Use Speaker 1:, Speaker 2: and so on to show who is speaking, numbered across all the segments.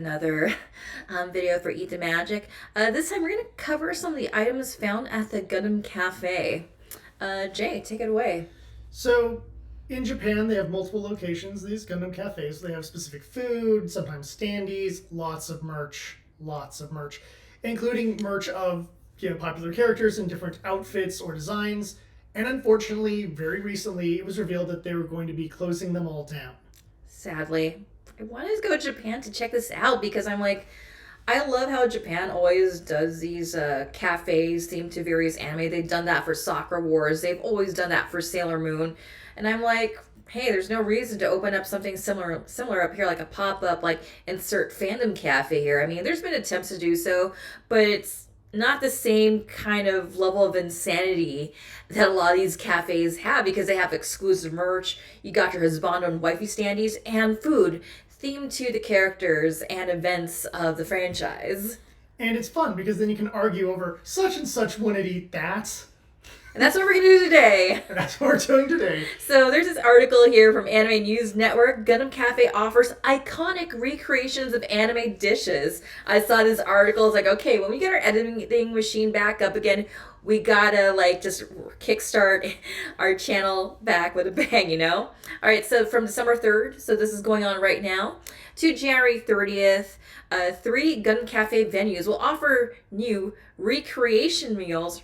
Speaker 1: Another video for Eat the Magic. This time we're going to cover some of the items found at the Gundam Cafe. Jay, take it away.
Speaker 2: So, in Japan, they have multiple locations, these Gundam cafes. They have specific food, sometimes standees, lots of merch, including merch of popular characters in different outfits or designs. And unfortunately, very recently, it was revealed that they were going to be closing them all down.
Speaker 1: Sadly, I wanted to go to Japan to check this out because I love how Japan always does these cafes themed to various anime. They've done that for Sakura Wars. They've always done that for Sailor Moon. And I'm like, hey, there's no reason to open up something similar up here, like a pop up, like insert fandom cafe here. I mean, there's been attempts to do so, but it's not the same kind of level of insanity that a lot of these cafes have because they have exclusive merch. You got your husband and wifey standees and food themed to the characters and events of the franchise.
Speaker 2: And it's fun because then you can argue over such and such wanted to eat that.
Speaker 1: And that's what we're going to do today.
Speaker 2: And that's what we're doing today.
Speaker 1: So there's this article here from Anime News Network. Gundam Cafe offers iconic recreations of anime dishes. I saw this article. It's like, okay, when we get our editing machine back up again, we gotta just kickstart our channel back with a bang, you know? All right, so from December 3rd, so this is going on right now, to January 30th, 3 Gundam Cafe venues will offer new recreation meals,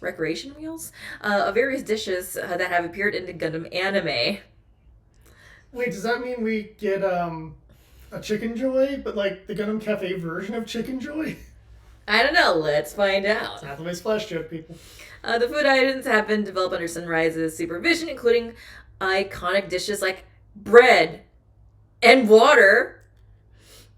Speaker 1: of various dishes that have appeared in the Gundam anime.
Speaker 2: Wait, does that mean we get a Chicken Joy, but like the Gundam Cafe version of Chicken Joy?
Speaker 1: I don't know. Let's find out.
Speaker 2: It's not the way Splash joke, people.
Speaker 1: The food items have been developed under Sunrise's supervision, including iconic dishes like bread and water.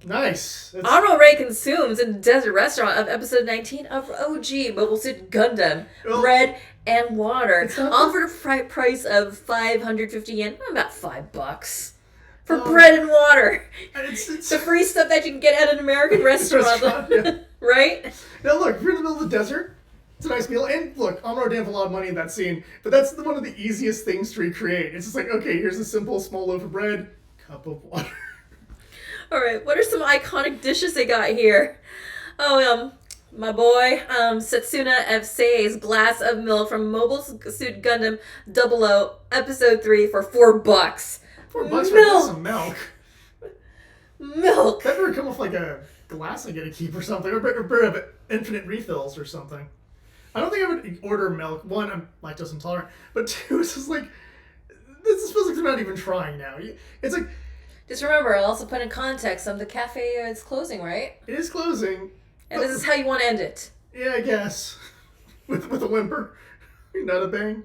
Speaker 2: Nice.
Speaker 1: Admiral Ray consumes in the desert restaurant of episode 19 of OG Mobile Suit Gundam. Well, bread and water. Offered a price of 550 yen, about $5. For bread and water. It's the free stuff that you can get at an American restaurant. Yeah. Right?
Speaker 2: Now look, if you're in the middle of the desert, it's a nice meal. And look, Amuro didn't have a lot of money in that scene, but that's one of the easiest things to recreate. It's just like, okay, here's a simple small loaf of bread, cup of water.
Speaker 1: All right, what are some iconic dishes they got here? Oh, my boy, Setsuna FC's glass of milk from Mobile Suit Gundam 00 Episode 3 for $4.
Speaker 2: $4 for a glass of milk.
Speaker 1: Milk.
Speaker 2: That better come with like a glass I get to keep or something, or better have infinite refills or something. I don't think I would order milk. One, I'm lactose intolerant, but two, it's just like, this feels like they're not even trying now. It's like,
Speaker 1: just remember, I'll also put in context the cafe is closing, right?
Speaker 2: It is closing.
Speaker 1: And this is how you want to end it.
Speaker 2: Yeah, I guess. with a whimper. Not a bang.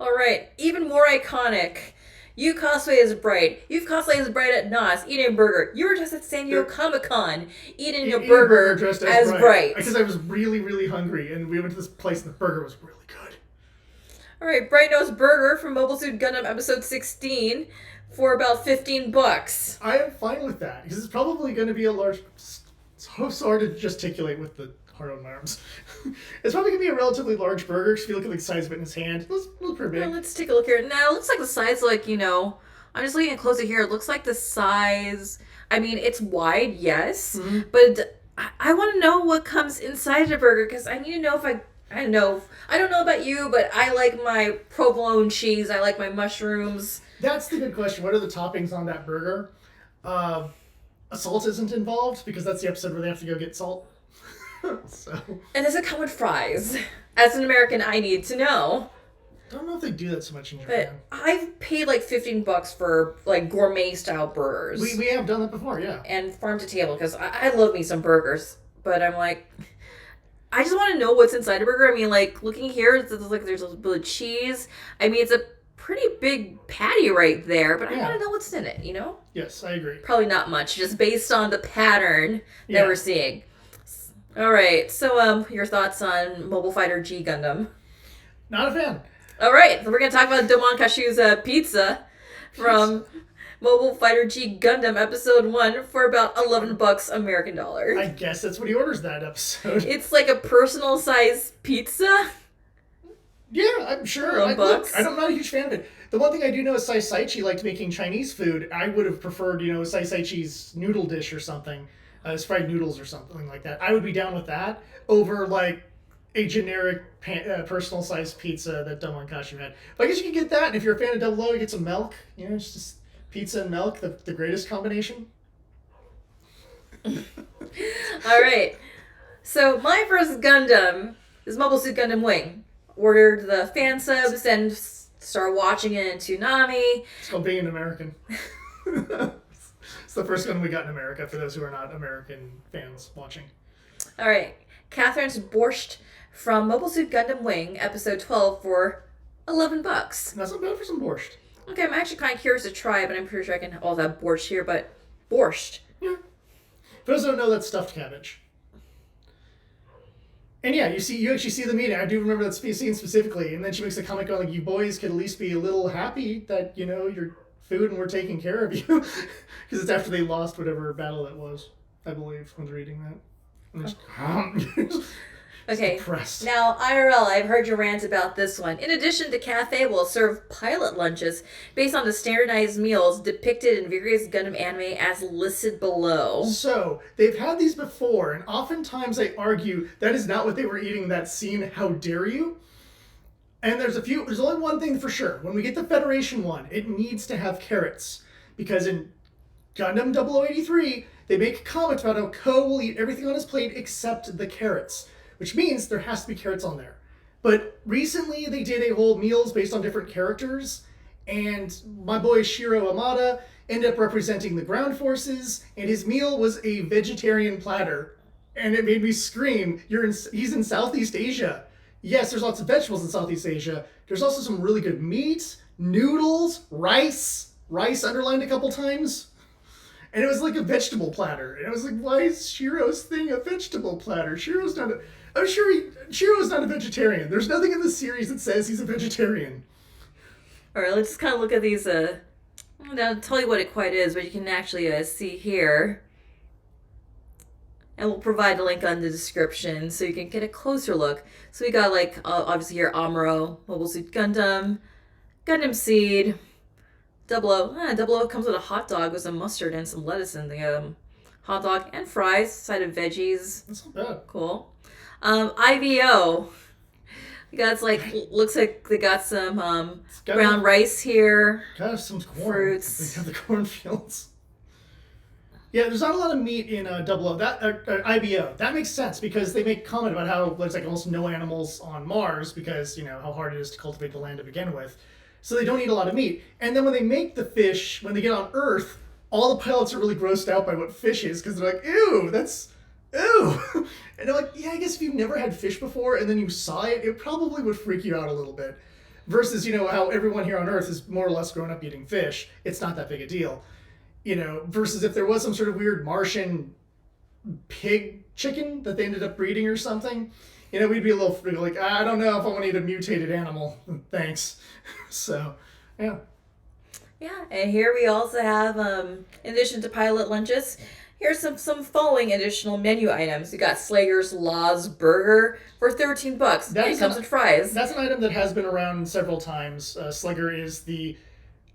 Speaker 1: All right, even more iconic. You cosplay as Bright. You've cosplayed as Bright at NOS, eating a burger. You were just at San Diego Comic-Con, eating a burger dressed as Bright.
Speaker 2: Because I was really, really hungry, and we went to this place, and the burger was really good.
Speaker 1: All right, Bright Nose Burger from Mobile Suit Gundam Episode 16 for about $15.
Speaker 2: I am fine with that, because it's probably going to be a large... So hard to gesticulate with the heart on my arms. It's probably going to be a relatively large burger, because if you look at the size of it in his hand, it looks pretty big.
Speaker 1: Well, let's take a look here. Now, it looks like the size, I'm just looking closer here. It looks like the size... I mean, it's wide, yes, but I want to know what comes inside the burger, because I need to know if I don't know about you, but I like my provolone cheese. I like my mushrooms.
Speaker 2: That's the good question. What are the toppings on that burger? Salt isn't involved because that's the episode where they have to go get salt. So.
Speaker 1: And does it come with fries? As an American, I need to know.
Speaker 2: I don't know if they do that so much in Japan.
Speaker 1: But I've paid like $15 for like gourmet style burgers.
Speaker 2: We have done that before, yeah.
Speaker 1: And farm to table because I love me some burgers. But I'm like, I just want to know what's inside a burger. I mean, like looking here, it's like there's a little bit of cheese. I mean, it's a pretty big patty right there, but I want to know what's in it, you know?
Speaker 2: Yes, I agree.
Speaker 1: Probably not much, just based on the pattern that we're seeing. All right, so your thoughts on Mobile Fighter G Gundam?
Speaker 2: Not a fan.
Speaker 1: All right, so we're going to talk about Domon Kashu's pizza from Mobile Fighter G Gundam Episode 1 for about $11 American dollars.
Speaker 2: I guess that's what he orders that episode.
Speaker 1: It's like a personal size pizza.
Speaker 2: Yeah, I'm sure. I'm not a huge fan of it. The one thing I do know is Sai Saichi liked making Chinese food. I would have preferred, Sai Saichi's noodle dish or something. as fried noodles or something like that. I would be down with that over like a generic personal sized pizza that Domonkashi had. But I guess you could get that, and if you're a fan of Double O, you get some milk. You know, it's just pizza and milk, the greatest combination.
Speaker 1: All right. So my first Gundam is Mobile Suit Gundam Wing. Ordered the fan subs and started watching it in Toonami.
Speaker 2: It's called being an American. It's the first one we got in America for those who are not American fans watching.
Speaker 1: All right. Catherine's Borscht from Mobile Suit Gundam Wing, episode 12 for $11.
Speaker 2: That's not bad for some borscht.
Speaker 1: Okay, I'm actually kind of curious to try, but I'm pretty sure I can all that borscht here, but borscht.
Speaker 2: Yeah. For those who don't know, that's stuffed cabbage. And yeah, you actually see the meeting. I do remember that scene specifically. And then she makes a comment going like, "You boys could at least be a little happy that you're food and we're taking care of you," because it's after they lost whatever battle it was, I believe, when they're reading that. And just,
Speaker 1: okay.
Speaker 2: Depressed.
Speaker 1: Now, IRL, I've heard your rant about this one. In addition, the cafe will serve pilot lunches based on the standardized meals depicted in various Gundam anime as listed below.
Speaker 2: So, they've had these before, and oftentimes I argue that is not what they were eating in that scene. How dare you? And there's only one thing for sure. When we get the Federation one, it needs to have carrots. Because in Gundam 0083, they make a comment about how Ko will eat everything on his plate except the carrots. Which means there has to be carrots on there. But recently they did a whole meals based on different characters, and my boy Shiro Amada ended up representing the ground forces, and his meal was a vegetarian platter. And it made me scream, he's in Southeast Asia. Yes, there's lots of vegetables in Southeast Asia. There's also some really good meat, noodles, rice underlined a couple times. And it was like a vegetable platter. And I was like, why is Shiro's thing a vegetable platter? I'm sure Shiro's not a vegetarian. There's nothing in the series that says he's a vegetarian.
Speaker 1: All right, let's just kind of look at these. I'll tell you what it quite is, but you can actually see here. And we'll provide a link on the description so you can get a closer look. So we got like, obviously here, Amuro, Mobile Suit Gundam, Gundam Seed, Double O. Double O comes with a hot dog with some mustard and some lettuce in the hot dog and fries, side of veggies.
Speaker 2: That's not bad.
Speaker 1: Cool. IVO. Looks like they got some brown rice here.
Speaker 2: Got some corn.
Speaker 1: Fruits.
Speaker 2: They have the cornfields. Yeah, there's not a lot of meat in Double O. IBO. That makes sense because they make comment about how there's like almost no animals on Mars because how hard it is to cultivate the land to begin with. So they don't eat a lot of meat. And then when they make the fish, when they get on Earth, all the pilots are really grossed out by what fish is because they're like, ew, that's ew. And they're like, yeah, I guess if you've never had fish before and then you saw it, it probably would freak you out a little bit. Versus, how everyone here on Earth is more or less grown up eating fish. It's not that big a deal. Versus if there was some sort of weird Martian pig chicken that they ended up breeding or something, we'd be a little like, I don't know if I want to eat a mutated animal. Thanks. So, yeah.
Speaker 1: Yeah, and here we also have, in addition to pilot lunches, here's some following additional menu items. You got Slager's Law's Burger for $13. It comes with fries.
Speaker 2: That's an item that has been around several times. Slager is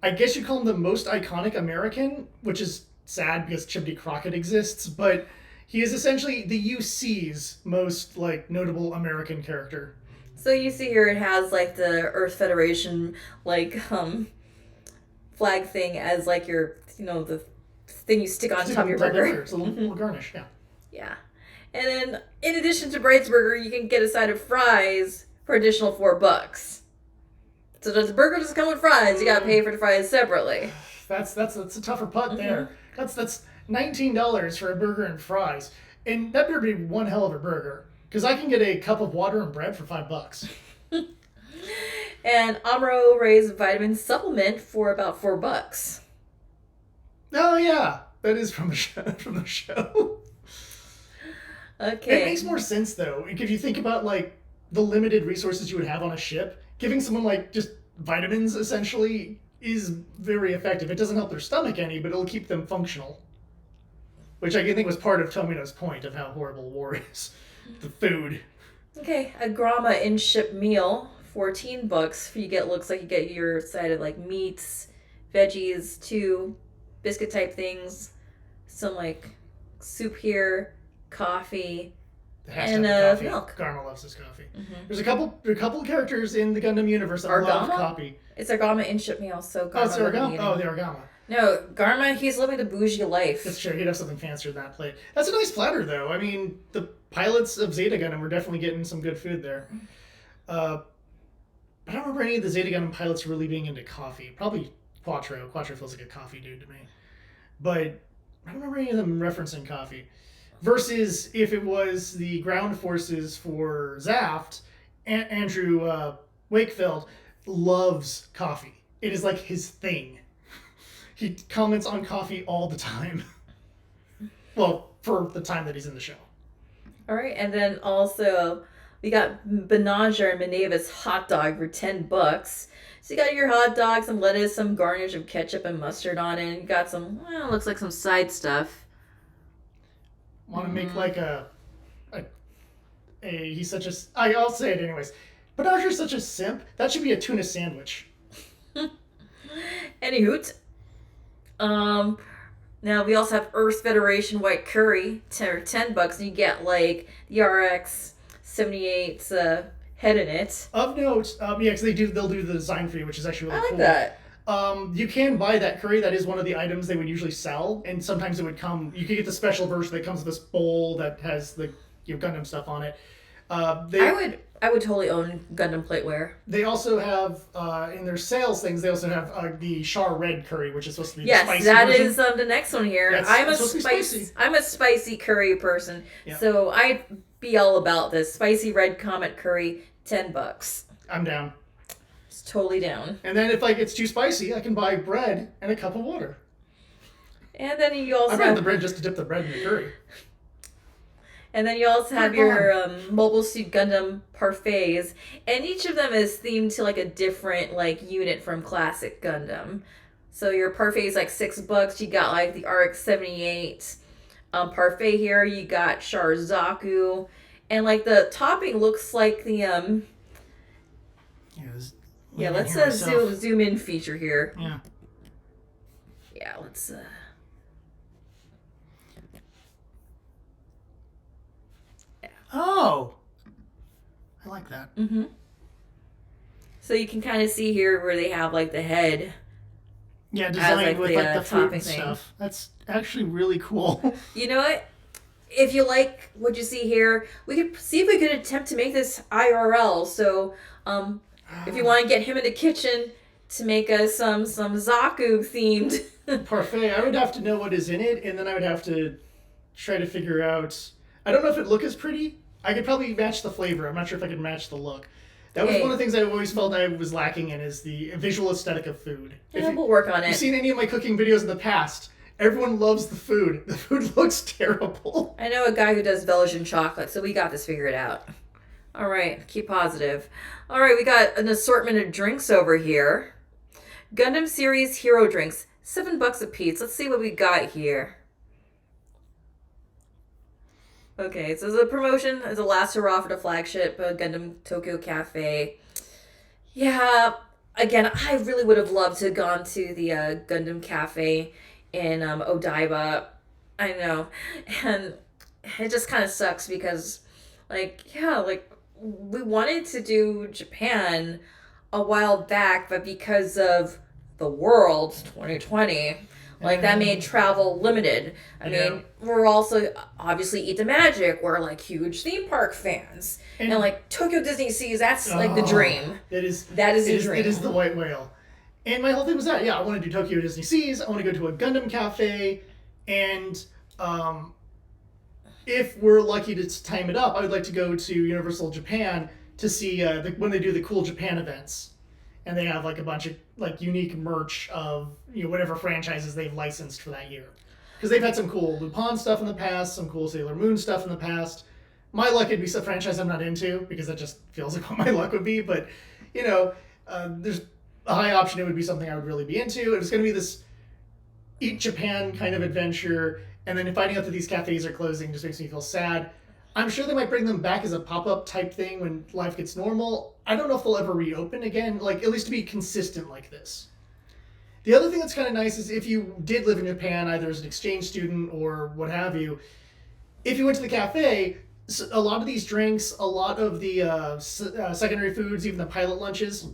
Speaker 2: I guess you call him the most iconic American, which is sad because Chimney Crockett exists, but he is essentially the UC's most notable American character.
Speaker 1: So you see here it has the Earth Federation flag thing as your the thing you stick on top of your burger.
Speaker 2: It's a little garnish, yeah.
Speaker 1: Yeah. And then in addition to Bright's Burger, you can get a side of fries for additional $4. So does the burger just come with fries? You gotta pay for the fries separately.
Speaker 2: That's a tougher putt there. That's $19 for a burger and fries. And that better be one hell of a burger. Because I can get a cup of water and bread for $5.
Speaker 1: And Amuro Ray's vitamin supplement for about $4.
Speaker 2: Oh yeah, that is from the show.
Speaker 1: Okay.
Speaker 2: It makes more sense though, if you think about the limited resources you would have on a ship. Giving someone just vitamins essentially is very effective. It doesn't help their stomach any, but it'll keep them functional. Which I think was part of Tomino's point of how horrible war is. The food.
Speaker 1: Okay, a Grama in-ship meal, $14. Looks like you get your side of meats, veggies, 2 biscuit type things, some soup here, coffee,
Speaker 2: It has to
Speaker 1: and
Speaker 2: have the coffee.
Speaker 1: milk.
Speaker 2: Garma loves his coffee.
Speaker 1: Mm-hmm.
Speaker 2: There's a couple characters in the Gundam universe that love
Speaker 1: Argama?
Speaker 2: coffee.
Speaker 1: It's Argama in ship meal, so Garma.
Speaker 2: Oh, it's
Speaker 1: would be
Speaker 2: Argama.
Speaker 1: eating.
Speaker 2: Oh, the Argama.
Speaker 1: No, Garma, he's living the bougie life.
Speaker 2: That's true. He'd have something fancier than that plate. That's a nice platter, though. I mean, the pilots of Zeta Gundam were definitely getting some good food there. I don't remember any of the Zeta Gundam pilots really being into coffee. Probably Quattro. Quattro feels like a coffee dude to me. But I don't remember any of them referencing coffee. Versus if it was the ground forces for Zaft, Andrew Wakefield loves coffee. It is like his thing. He comments on coffee all the time. Well, for the time that he's in the show.
Speaker 1: All right, and then also we got Benager and Minerva's hot dog for $10. So you got your hot dog, some lettuce, some garnish of ketchup and mustard on it. And you got some, well, looks like some side stuff.
Speaker 2: Want to make like he's such a, I'll say it anyways. Benager's such a simp. That should be a tuna sandwich.
Speaker 1: Any hoot. Now we also have Earth Federation white curry, $10, and you get like the RX 78's head in it.
Speaker 2: Of note, yeah, because they'll do the design for you, which is actually really
Speaker 1: I like
Speaker 2: cool.
Speaker 1: that.
Speaker 2: You can buy that curry. That is one of the items they would usually sell, and sometimes it would come. You could get the special version that comes with this bowl that has the Gundam stuff on it.
Speaker 1: I would totally own Gundam plateware.
Speaker 2: They also have in their sales things. They also have the Char Red curry, which is supposed to be
Speaker 1: yes,
Speaker 2: the spicy
Speaker 1: that
Speaker 2: version.
Speaker 1: is the next one here.
Speaker 2: Yeah,
Speaker 1: I'm a spicy curry person,
Speaker 2: Yep.
Speaker 1: so I'd be all about this spicy red comet curry. $10.
Speaker 2: I'm down.
Speaker 1: It's totally down.
Speaker 2: And then if like it's too spicy, I can buy bread and a cup of water.
Speaker 1: And then you also
Speaker 2: I buy the bread just to dip the bread in the curry.
Speaker 1: And then you also have your Mobile Suit Gundam parfaits, and each of them is themed to like a different like unit from classic Gundam. So your parfait is like $6. You got like the RX-78 parfait here. You got Char Zaku, and like the topping looks like the yeah. Let's zoom in feature here.
Speaker 2: Yeah.
Speaker 1: Yeah. Let's
Speaker 2: Oh, I like that.
Speaker 1: Mm-hmm. So you can kind of see here where they have like the head.
Speaker 2: Yeah, designed
Speaker 1: like
Speaker 2: with
Speaker 1: the,
Speaker 2: like the fruit
Speaker 1: topping
Speaker 2: and
Speaker 1: thing.
Speaker 2: stuff. That's actually really cool.
Speaker 1: You know what? If you like what you see here, we could see if we could attempt to make this IRL. So, if you want to get him in the kitchen to make us some Zaku themed
Speaker 2: Parfait. I would have to know what is in it, and then I would have to try to figure out. I don't know if it look as pretty. I could probably match the flavor. I'm not sure if I could match the look. That was one of the things I always felt I was lacking in is the visual aesthetic of food.
Speaker 1: Yeah, we'll work on
Speaker 2: If
Speaker 1: it.
Speaker 2: you've seen any of my cooking videos in the past, everyone loves the food. The food looks terrible.
Speaker 1: I know a guy who does Belgian chocolate, so we got this figured out. All right, keep positive. All right, we got an assortment of drinks over here. Gundam Series Hero Drinks, $7 a piece. Let's see what we got here. Okay, so the promotion is the last hurrah for the flagship Gundam Tokyo Cafe. Yeah, again, I really would have loved to have gone to the Gundam Cafe in Odaiba. I know. And it just kind of sucks because, we wanted to do Japan a while back, but because of the world 2020, that made travel limited. I mean, we're also obviously Eat the Magic. We're like huge theme park fans, and like Tokyo Disney Seas. That's like the dream.
Speaker 2: That is
Speaker 1: the dream.
Speaker 2: It is the white whale. And my whole thing was that I want to do Tokyo Disney Seas. I want to go to a Gundam Cafe, and if we're lucky to time it up, I would like to go to Universal Japan to see when they do the Cool Japan events. And they have like a bunch of like unique merch of whatever franchises they've licensed for that year, because they've had some cool Lupin stuff in the past, some cool Sailor Moon stuff in the past. My luck would be some franchise I'm not into because that just feels like what my luck would be. But there's a high option it would be something I would really be into. It's going to be this Eat Japan kind of adventure, and then finding out that these cafes are closing just makes me feel sad. I'm sure they might bring them back as a pop-up type thing when life gets normal. I don't know if they'll ever reopen again, at least to be consistent like this. The other thing that's kind of nice is if you did live in Japan, either as an exchange student or what have you, if you went to the cafe, a lot of these drinks, a lot of the secondary foods, even the pilot lunches,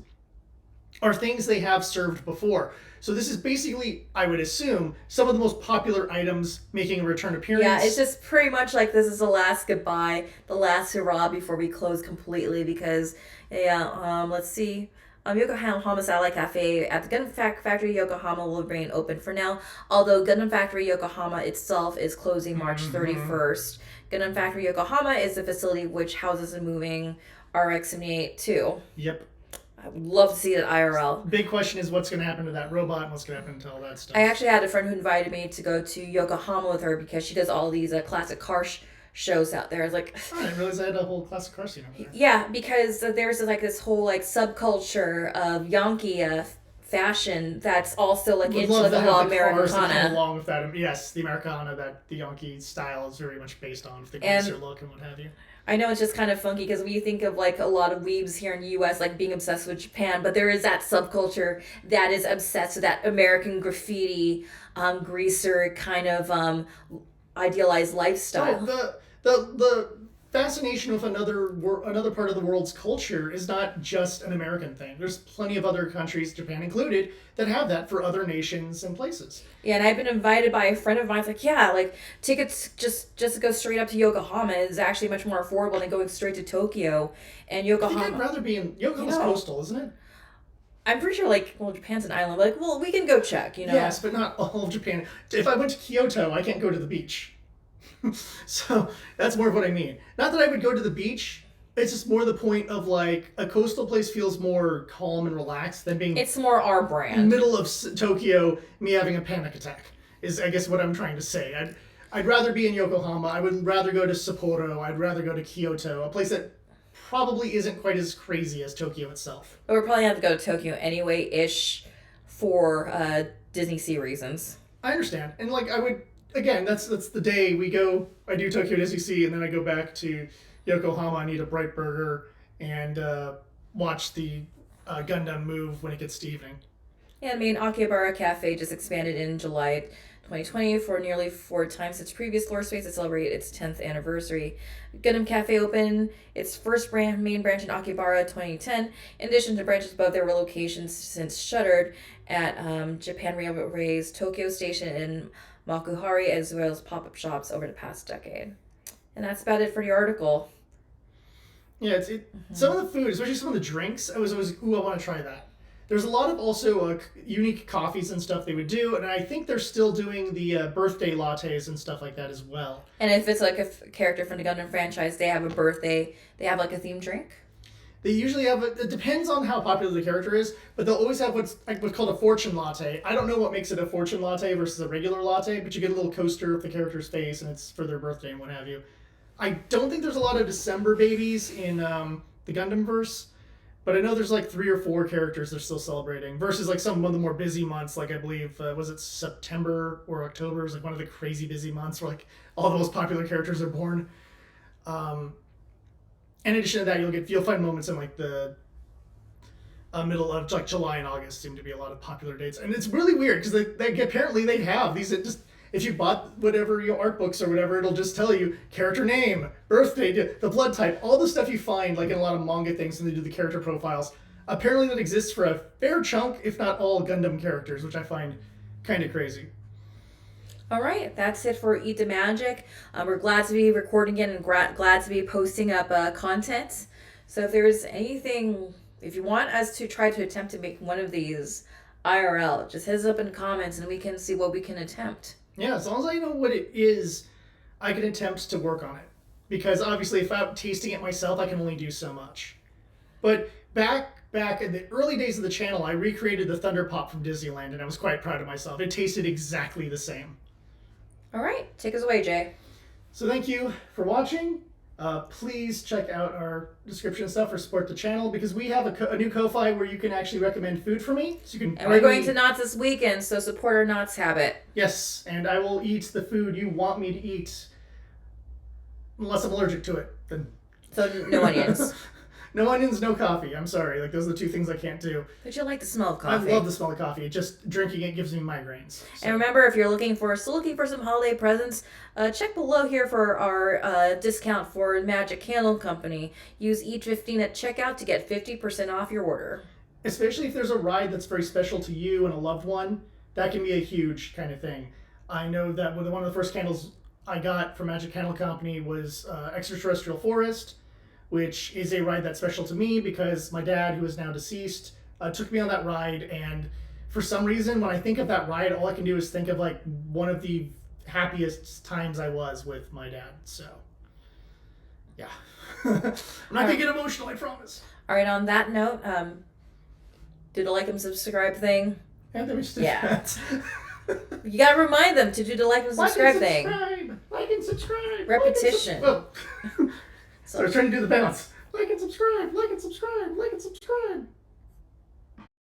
Speaker 2: are things they have served before. So this is basically, I would assume, some of the most popular items making a return appearance.
Speaker 1: Yeah, it's just pretty much like this is the last goodbye, the last hurrah before we close completely because, yeah, let's see. Yokohama Satellite Cafe at the Gundam Factory Yokohama will remain open for now, although Gundam Factory Yokohama itself is closing March 31st. Gundam Factory Yokohama is the facility which houses a moving RX-78 too.
Speaker 2: Yep.
Speaker 1: I would love to see it IRL.
Speaker 2: Big question is what's going to happen to that robot and what's going to happen to all that stuff.
Speaker 1: I actually had a friend who invited me to go to Yokohama with her because she does all these classic car shows out there. I was like,
Speaker 2: oh, I didn't realize I had a whole classic car scene over there.
Speaker 1: Yeah, because there's like this whole like subculture of Yankee fashion that's also like into like the whole Americana.
Speaker 2: Along with that, yes, the Americana that the Yankee style is very much based on, the greaser look and what have you.
Speaker 1: I know it's just kind of funky because we think of like a lot of weebs here in the U.S. like being obsessed with Japan, but there is that subculture that is obsessed with that American graffiti, greaser kind of idealized lifestyle.
Speaker 2: Oh, the fascination with another part of the world's culture is not just an American thing. There's plenty of other countries, Japan included, that have that for other nations and places.
Speaker 1: Yeah, and I've been invited by a friend of mine. It's like, yeah, like tickets just to go straight up to Yokohama is actually much more affordable than going straight to Tokyo. And Yokohama.
Speaker 2: I think I'd rather be in Yokohama's coastal, isn't it?
Speaker 1: I'm pretty sure, like, well, Japan's an island. But like, well, we can go check, you know.
Speaker 2: Yes, but not all of Japan. If I went to Kyoto, I can't go to the beach. So that's more of what I mean. Not that I would go to the beach. It's just more the point of like a coastal place feels more calm and relaxed than being.
Speaker 1: It's more our brand.
Speaker 2: In the middle of Tokyo, me having a panic attack is, I guess, what I'm trying to say. I'd rather be in Yokohama. I would rather go to Sapporo. I'd rather go to Kyoto, a place that probably isn't quite as crazy as Tokyo itself.
Speaker 1: But we're probably have to go to Tokyo anyway-ish for Disney Sea reasons.
Speaker 2: I understand, and like I would. Again, that's the day we go. I do Tokyo Disney Sea, and then I go back to Yokohama. I need a bright burger and watch the Gundam move when it gets to evening.
Speaker 1: Yeah, I mean, Akihabara Cafe just expanded in July 2020 for nearly 4 times its previous floor space to celebrate its 10th anniversary. Gundam Cafe opened its first main branch in Akihabara 2010, in addition to branches above their locations since shuttered at Japan Railway's Tokyo Station in Makuhari, as well as pop-up shops over the past decade. And that's about it for the article.
Speaker 2: Yeah, some of the food, especially some of the drinks, I was always, I want to try that. There's a lot of also unique coffees and stuff they would do, and I think they're still doing the birthday lattes and stuff like that as well.
Speaker 1: And if it's like a character from the Gundam franchise, they have a birthday, they have like a themed drink?
Speaker 2: They usually have it depends on how popular the character is, but they'll always have what's called a fortune latte. I don't know what makes it a fortune latte versus a regular latte, but you get a little coaster of the character's face, and it's for their birthday and what have you. I don't think there's a lot of December babies in the Gundam verse, but I know there's like 3 or 4 characters they're still celebrating, versus like some of the more busy months, like I believe, was it September or October is like one of the crazy busy months where like all the most popular characters are born. In addition to that, you'll find moments in like the middle of like July and August seem to be a lot of popular dates, and it's really weird because they apparently they have these that just if you bought whatever art books or whatever, it'll just tell you character name, birthday, the blood type, all the stuff you find like in a lot of manga things when they do the character profiles. Apparently that exists for a fair chunk, if not all, Gundam characters, which I find kind of crazy.
Speaker 1: All right, that's it for Eat the Magic. We're glad to be recording again and glad to be posting up content. So if there's anything, if you want us to try to attempt to make one of these IRL, just hit us up in the comments and we can see what we can attempt.
Speaker 2: Yeah, as long as I know what it is, I can attempt to work on it. Because obviously if I'm tasting it myself, I can only do so much. But back in the early days of the channel, I recreated the Thunder Pop from Disneyland, and I was quite proud of myself. It tasted exactly the same.
Speaker 1: All right, take us away, Jay.
Speaker 2: So thank you for watching. Please check out our description stuff or support the channel because we have a new Ko-Fi where you can actually recommend food for me. So you can.
Speaker 1: And we're going to Knott's this weekend, so support our Knott's habit.
Speaker 2: Yes, and I will eat the food you want me to eat, unless I'm allergic to it. Then.
Speaker 1: So no onions.
Speaker 2: No onions, no coffee. I'm sorry. Like, those are the two things I can't do.
Speaker 1: But you like the smell of
Speaker 2: I
Speaker 1: coffee.
Speaker 2: love the smell of coffee. Just drinking it gives me migraines. So.
Speaker 1: And remember, if you're still looking for some holiday presents, check below here for our discount for Magic Candle Company. Use E15 at checkout to get 50% off your order.
Speaker 2: Especially if there's a ride that's very special to you and a loved one, that can be a huge kind of thing. I know that one of the first candles I got from Magic Candle Company was Extraterrestrial Forest, which is a ride that's special to me because my dad, who is now deceased, took me on that ride. And for some reason, when I think of that ride, all I can do is think of like one of the happiest times I was with my dad. So, yeah. I'm not going to get emotional, I promise.
Speaker 1: All right, on that note, do the like and subscribe thing.
Speaker 2: And then we just
Speaker 1: You gotta remind them to do the like and subscribe thing.
Speaker 2: Like and subscribe.
Speaker 1: Repetition.
Speaker 2: So I was trying to do the balance. Like and subscribe. Like and subscribe. Like and subscribe.